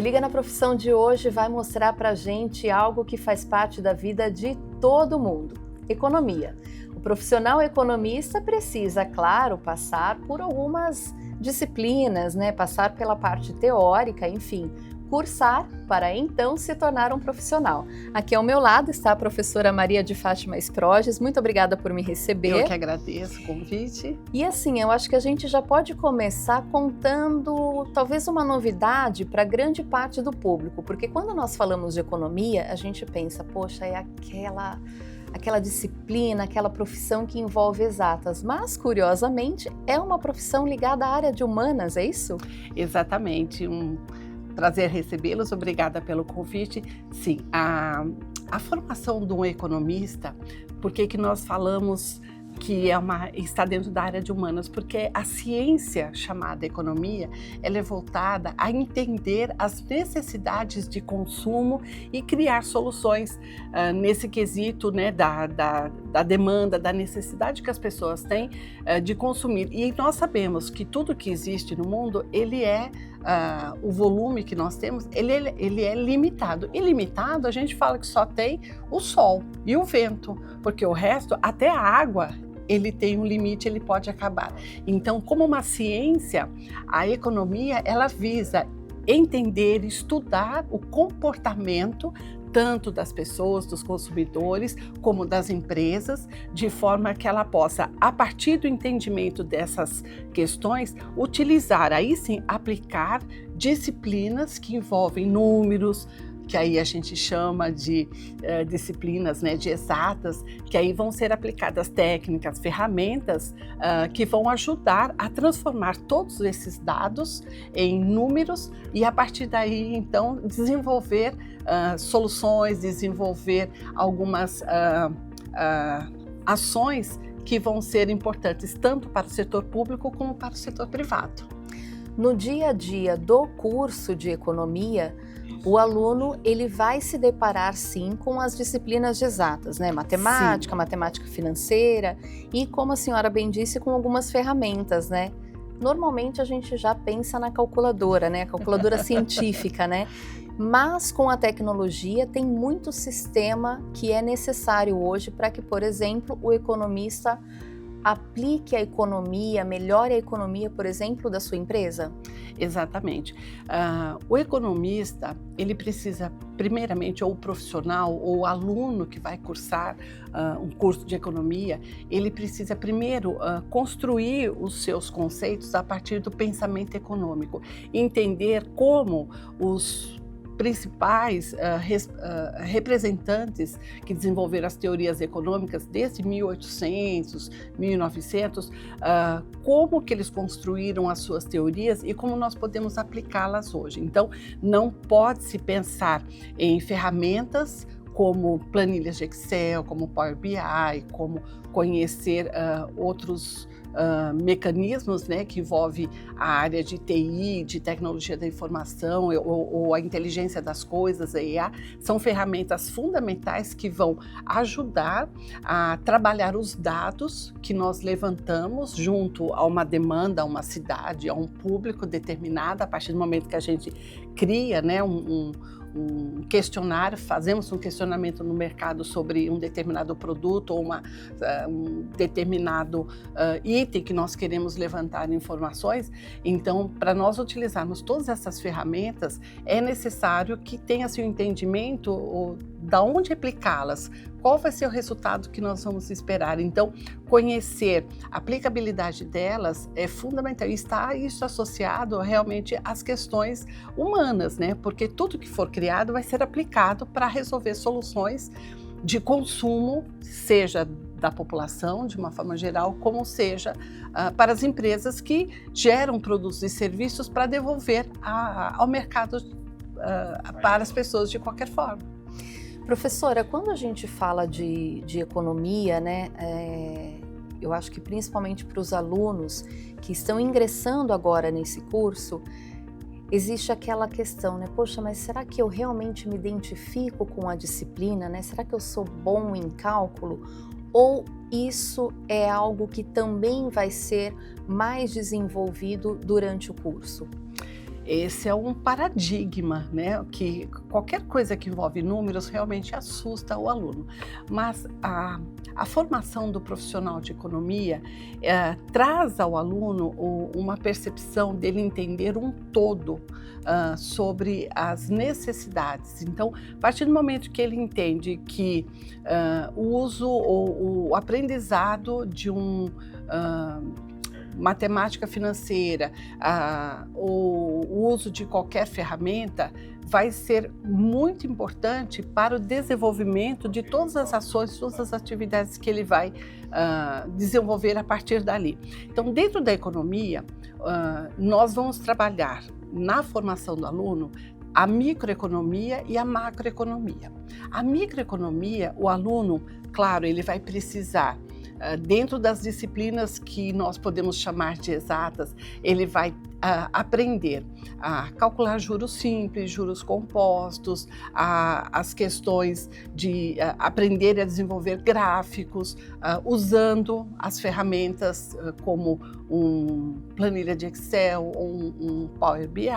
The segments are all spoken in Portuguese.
Liga na Profissão de hoje vai mostrar pra gente algo que faz parte da vida de todo mundo: economia. O profissional economista precisa, claro, passar por algumas disciplinas, passar pela parte teórica, enfim, cursar para então se tornar um profissional. Aqui ao meu lado está a professora Maria de Fátima Esproges. Muito obrigada por me receber. Eu que agradeço o convite. E assim, eu acho que a gente já pode começar contando talvez uma novidade para grande parte do público, porque quando nós falamos de economia, a gente pensa, poxa, é aquela disciplina, aquela profissão que envolve exatas, mas curiosamente é uma profissão ligada à área de humanas, é isso? Exatamente, um prazer recebê-los, obrigada pelo convite. Sim, a formação de um economista, por que nós falamos que está dentro da área de humanas? Porque a ciência chamada economia, ela é voltada a entender as necessidades de consumo e criar soluções nesse quesito, da demanda, da necessidade que as pessoas têm de consumir. E nós sabemos que tudo que existe no mundo, ele é o volume que nós temos, ele é limitado. E limitado, a gente fala que só tem o sol e o vento, porque o resto, até a água, ele tem um limite, ele pode acabar. Então, como uma ciência, a economia, ela visa entender, estudar o comportamento tanto das pessoas, dos consumidores, como das empresas, de forma que ela possa, a partir do entendimento dessas questões, utilizar, aí sim, aplicar disciplinas que envolvem números, que aí a gente chama de disciplinas de exatas, que aí vão ser aplicadas técnicas, ferramentas que vão ajudar a transformar todos esses dados em números e a partir daí, então, desenvolver soluções, desenvolver algumas ações que vão ser importantes tanto para o setor público como para o setor privado. No dia a dia do curso de economia, o aluno ele vai se deparar sim com as disciplinas de exatas, matemática, Sim. matemática financeira e, como a senhora bem disse, com algumas ferramentas, Normalmente a gente já pensa na calculadora, a calculadora científica, Mas com a tecnologia tem muito sistema que é necessário hoje para que, por exemplo, o economista aplique a economia, melhore a economia, por exemplo, da sua empresa? Exatamente. O economista, ele precisa, primeiramente, ou o profissional, ou o aluno que vai cursar um curso de economia, ele precisa primeiro construir os seus conceitos a partir do pensamento econômico, entender como os principais representantes que desenvolveram as teorias econômicas desde 1800, 1900, como que eles construíram as suas teorias e como nós podemos aplicá-las hoje. Então, não pode-se pensar em ferramentas como planilhas de Excel, como Power BI, como conhecer outros mecanismos que envolvem a área de TI, de tecnologia da informação ou a inteligência das coisas, a IA, são ferramentas fundamentais que vão ajudar a trabalhar os dados que nós levantamos junto a uma demanda, a uma cidade, a um público determinado, a partir do momento que a gente cria um questionário, fazemos um questionamento no mercado sobre um determinado produto ou um determinado item que nós queremos levantar informações. Então, para nós utilizarmos todas essas ferramentas, é necessário que tenha-se um entendimento de onde aplicá-las, qual vai ser o resultado que nós vamos esperar. Então, conhecer a aplicabilidade delas é fundamental. E está isso associado realmente às questões humanas, Porque tudo que for criado vai ser aplicado para resolver soluções de consumo, seja da população, de uma forma geral, como seja para as empresas que geram produtos e serviços para devolver ao mercado para as pessoas de qualquer forma. Professora, quando a gente fala de economia, eu acho que principalmente para os alunos que estão ingressando agora nesse curso, existe aquela questão, poxa, mas será que eu realmente me identifico com a disciplina, Será que eu sou bom em cálculo? Ou isso é algo que também vai ser mais desenvolvido durante o curso? esse é um paradigma, né? Que qualquer coisa que envolve números realmente assusta o aluno. Mas a formação do profissional de economia traz ao aluno uma percepção dele entender um todo sobre as necessidades. Então, a partir do momento que ele entende que o uso ou o aprendizado de matemática financeira, o uso de qualquer ferramenta vai ser muito importante para o desenvolvimento de todas as ações, todas as atividades que ele vai desenvolver a partir dali. Então, dentro da economia, nós vamos trabalhar na formação do aluno a microeconomia e a macroeconomia. A microeconomia, o aluno, claro, ele vai precisar dentro das disciplinas que nós podemos chamar de exatas, ele vai aprender a calcular juros simples, juros compostos, as questões de aprender a desenvolver gráficos, usando as ferramentas como planilha de Excel ou um Power BI.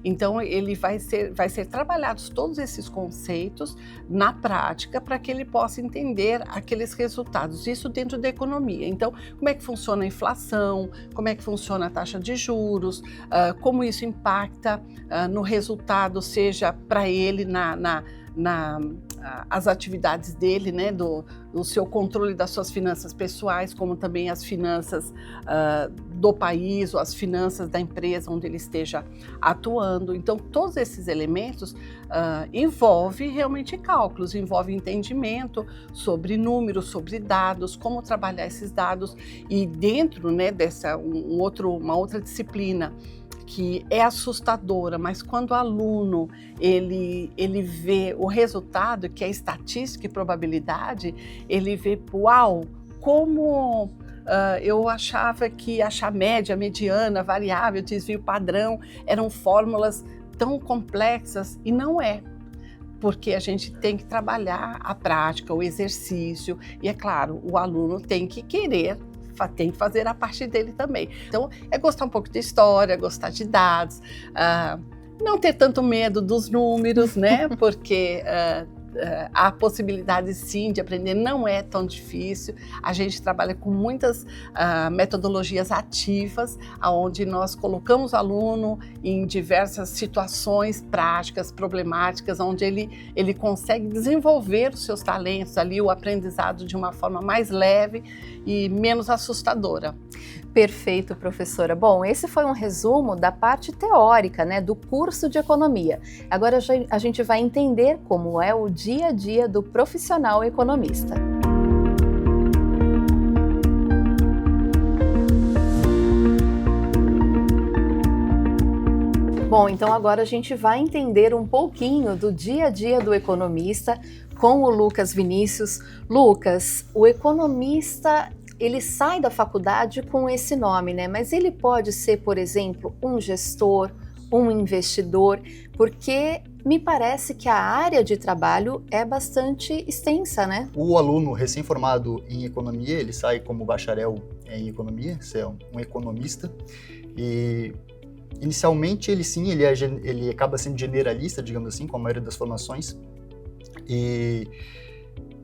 Então, ele vai ser trabalhados todos esses conceitos na prática para que ele possa entender aqueles resultados. Isso dentro da economia. Então, como é que funciona a inflação, como é que funciona a taxa de juros, como isso impacta no resultado, seja para ele as atividades dele, né, do seu controle das suas finanças pessoais, como também as finanças do país ou as finanças da empresa onde ele esteja atuando. Então, todos esses elementos envolvem realmente cálculos, envolve entendimento sobre números, sobre dados, como trabalhar esses dados e dentro, né, dessa uma outra disciplina que é assustadora, mas quando o aluno ele vê o resultado, que é estatística e probabilidade, ele vê, uau, como eu achava que achar média, mediana, variável, desvio padrão eram fórmulas tão complexas e não é. Porque a gente tem que trabalhar a prática, o exercício e, é claro, o aluno tem que querer, tem que fazer a parte dele também. Então, é gostar um pouco de história, gostar de dados, não ter tanto medo dos números, né? Porque há possibilidade sim de aprender, não é tão difícil. A gente trabalha com muitas metodologias ativas, onde nós colocamos o aluno em diversas situações práticas, problemáticas, onde ele consegue desenvolver os seus talentos ali, o aprendizado de uma forma mais leve e menos assustadora. Perfeito, professora. Bom, esse foi um resumo da parte teórica, né, do curso de economia. Agora a gente vai entender como é o dia a dia do profissional economista. Bom, então agora a gente vai entender um pouquinho do dia a dia do economista com o Lucas Vinícius. Lucas, o economista, ele sai da faculdade com esse nome, né? Mas ele pode ser, por exemplo, um gestor, um investidor, porque me parece que a área de trabalho é bastante extensa, né? O aluno recém-formado em economia, ele sai como bacharel em economia, você é um economista, e inicialmente ele acaba sendo generalista, digamos assim, com a maioria das formações, e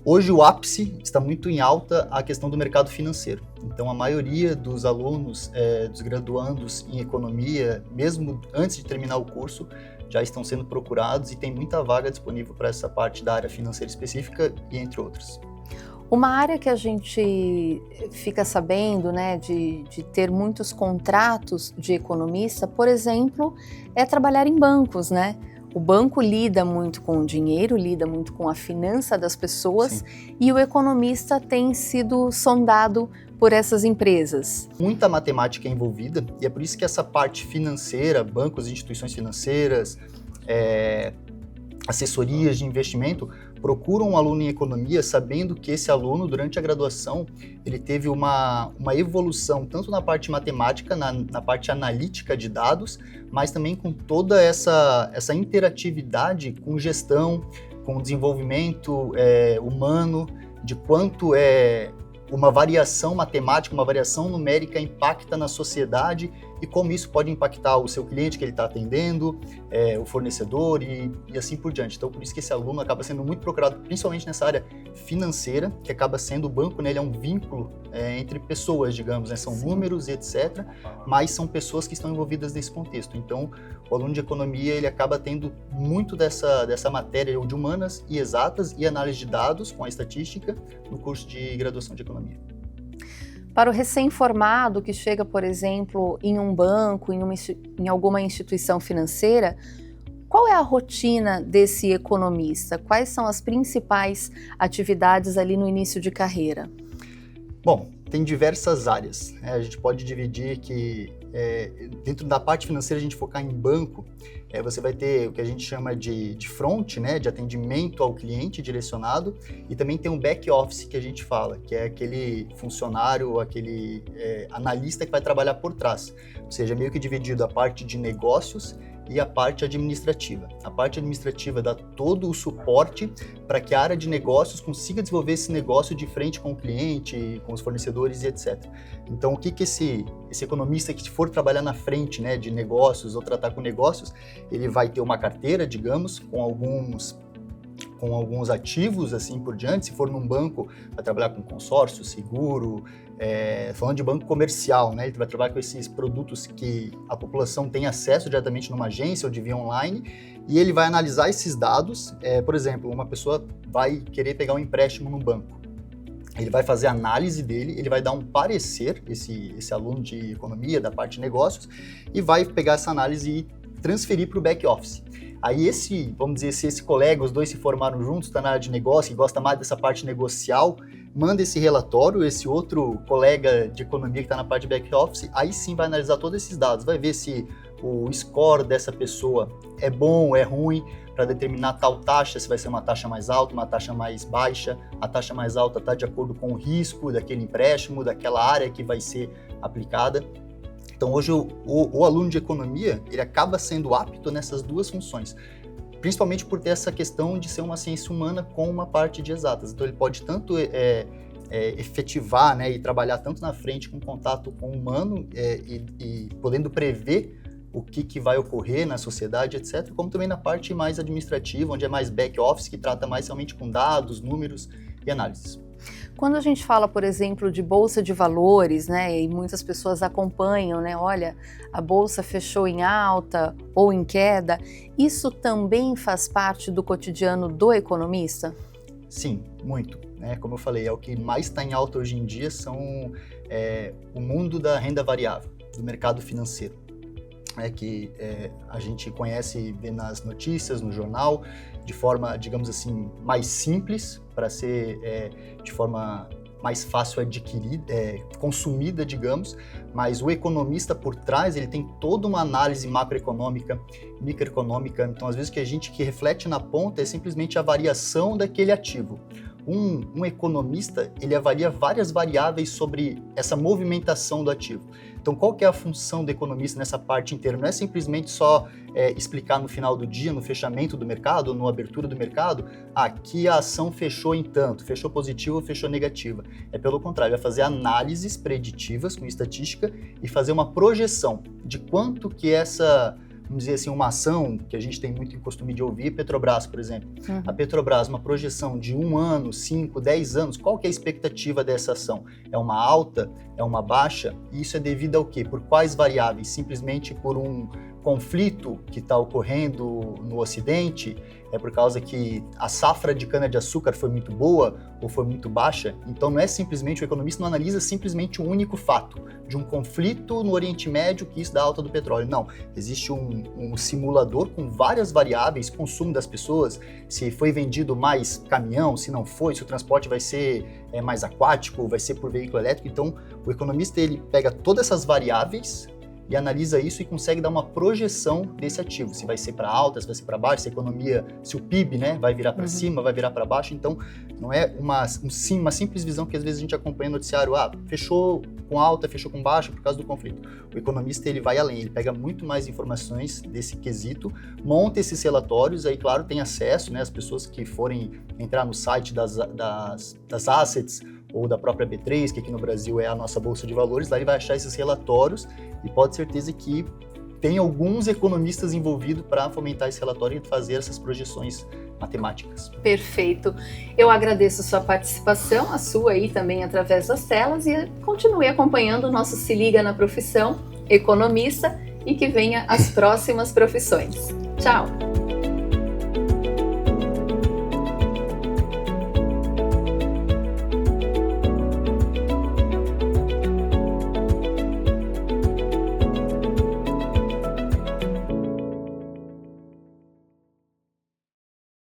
hoje o ápice está muito em alta a questão do mercado financeiro. Então a maioria dos alunos, dos graduandos em economia, mesmo antes de terminar o curso, já estão sendo procurados e tem muita vaga disponível para essa parte da área financeira específica e entre outros. Uma área que a gente fica sabendo, né, de ter muitos contratos de economista, por exemplo, é trabalhar em bancos, né? O banco lida muito com o dinheiro, lida muito com a finança das pessoas. Sim. E o economista tem sido sondado por essas empresas. Muita matemática é envolvida e é por isso que essa parte financeira, bancos, instituições financeiras, assessorias de investimento, procuram um aluno em economia sabendo que esse aluno, durante a graduação, ele teve uma evolução tanto na parte matemática, na parte analítica de dados, mas também com toda essa interatividade com gestão, com desenvolvimento humano, de quanto uma variação matemática, uma variação numérica impacta na sociedade e como isso pode impactar o seu cliente que ele está atendendo, o fornecedor e assim por diante. Então, por isso que esse aluno acaba sendo muito procurado, principalmente nessa área financeira, que acaba sendo o banco, né, ele é um vínculo entre pessoas, digamos, né, são números e etc., mas são pessoas que estão envolvidas nesse contexto. Então, o aluno de economia, ele acaba tendo muito dessa matéria de humanas e exatas e análise de dados com a estatística no curso de graduação de economia. Para o recém-formado que chega, por exemplo, em um banco, em alguma instituição financeira, qual é a rotina desse economista? Quais são as principais atividades ali no início de carreira? Bom, tem diversas áreas, né? A gente pode dividir que dentro da parte financeira, a gente focar em banco, você vai ter o que a gente chama de front, né, de atendimento ao cliente direcionado, e também tem um back office que a gente fala, que é aquele funcionário, aquele analista que vai trabalhar por trás, ou seja, meio que dividido a parte de negócios e a parte administrativa. A parte administrativa dá todo o suporte para que a área de negócios consiga desenvolver esse negócio de frente com o cliente, com os fornecedores e etc. Então, o que esse economista que for trabalhar na frente, né, de negócios ou tratar com negócios, ele vai ter uma carteira, digamos, com alguns ativos, assim por diante. Se for num banco, vai trabalhar com consórcio, seguro, falando de banco comercial, né? Ele vai trabalhar com esses produtos que a população tem acesso diretamente numa agência ou de via online, e ele vai analisar esses dados. Por exemplo, uma pessoa vai querer pegar um empréstimo no banco. Ele vai fazer a análise dele, ele vai dar um parecer, esse aluno de economia, da parte de negócios, e vai pegar essa análise e transferir para o back office. Aí vamos dizer, se esse colega, os dois se formaram juntos, está na área de negócio e gosta mais dessa parte negocial, manda esse relatório, esse outro colega de economia que está na parte de back office, aí sim vai analisar todos esses dados, vai ver se o score dessa pessoa é bom, é ruim, para determinar tal taxa, se vai ser uma taxa mais alta, uma taxa mais baixa, a taxa mais alta está de acordo com o risco daquele empréstimo, daquela área que vai ser aplicada. Então, hoje, o aluno de economia, ele acaba sendo apto nessas duas funções, principalmente por ter essa questão de ser uma ciência humana com uma parte de exatas. Então, ele pode tanto efetivar, né, e trabalhar tanto na frente com contato com o humano e podendo prever o que vai ocorrer na sociedade, etc., como também na parte mais administrativa, onde é mais back office, que trata mais realmente com dados, números e análises. Quando a gente fala, por exemplo, de bolsa de valores, né, e muitas pessoas acompanham, né, olha, a bolsa fechou em alta ou em queda, isso também faz parte do cotidiano do economista? Sim, muito. Né? Como eu falei, o que mais está em alta hoje em dia são o mundo da renda variável, do mercado financeiro. Que a gente conhece e vê nas notícias, no jornal, de forma, digamos assim, mais simples, para ser de forma mais fácil adquirida, consumida, digamos, mas o economista por trás, ele tem toda uma análise macroeconômica, microeconômica, então às vezes o que a gente que reflete na ponta é simplesmente a variação daquele ativo. Um economista, ele avalia várias variáveis sobre essa movimentação do ativo. Então, qual que é a função do economista nessa parte inteira? Não é simplesmente só explicar no final do dia, no fechamento do mercado, ou na abertura do mercado, aqui a ação fechou em tanto, fechou positiva ou fechou negativa. É pelo contrário, é fazer análises preditivas com estatística e fazer uma projeção de quanto que vamos dizer assim, uma ação que a gente tem muito em costume de ouvir, Petrobras, por exemplo. Uhum. A Petrobras, uma projeção de 1 ano, 5, 10 anos, qual que é a expectativa dessa ação? É uma alta? É uma baixa? E isso é devido ao quê? Por quais variáveis? Simplesmente por um conflito que está ocorrendo no Ocidente? É por causa que a safra de cana-de-açúcar foi muito boa ou foi muito baixa? Então não é simplesmente, o economista não analisa simplesmente um único fato de um conflito no Oriente Médio que isso dá alta do petróleo. Não, existe um simulador com várias variáveis, consumo das pessoas, se foi vendido mais caminhão, se não foi, se o transporte vai ser mais aquático, vai ser por veículo elétrico. Então o economista, ele pega todas essas variáveis e analisa isso e consegue dar uma projeção desse ativo, se vai ser para alta, se vai ser para baixo, se a economia, se o PIB, né, vai virar para cima, vai virar para baixo. Então, não é uma simples visão que às vezes a gente acompanha no noticiário, fechou com alta, fechou com baixa por causa do conflito. O economista, ele vai além, ele pega muito mais informações desse quesito, monta esses relatórios, aí, claro, tem acesso, né, as pessoas que forem entrar no site das assets ou da própria B3, que aqui no Brasil é a nossa bolsa de valores, lá ele vai achar esses relatórios e pode ter certeza que tem alguns economistas envolvidos para fomentar esse relatório e fazer essas projeções matemáticas. Perfeito. Eu agradeço sua participação, a sua aí também através das telas, e continue acompanhando o nosso Se Liga na Profissão Economista e que venha as próximas profissões. Tchau!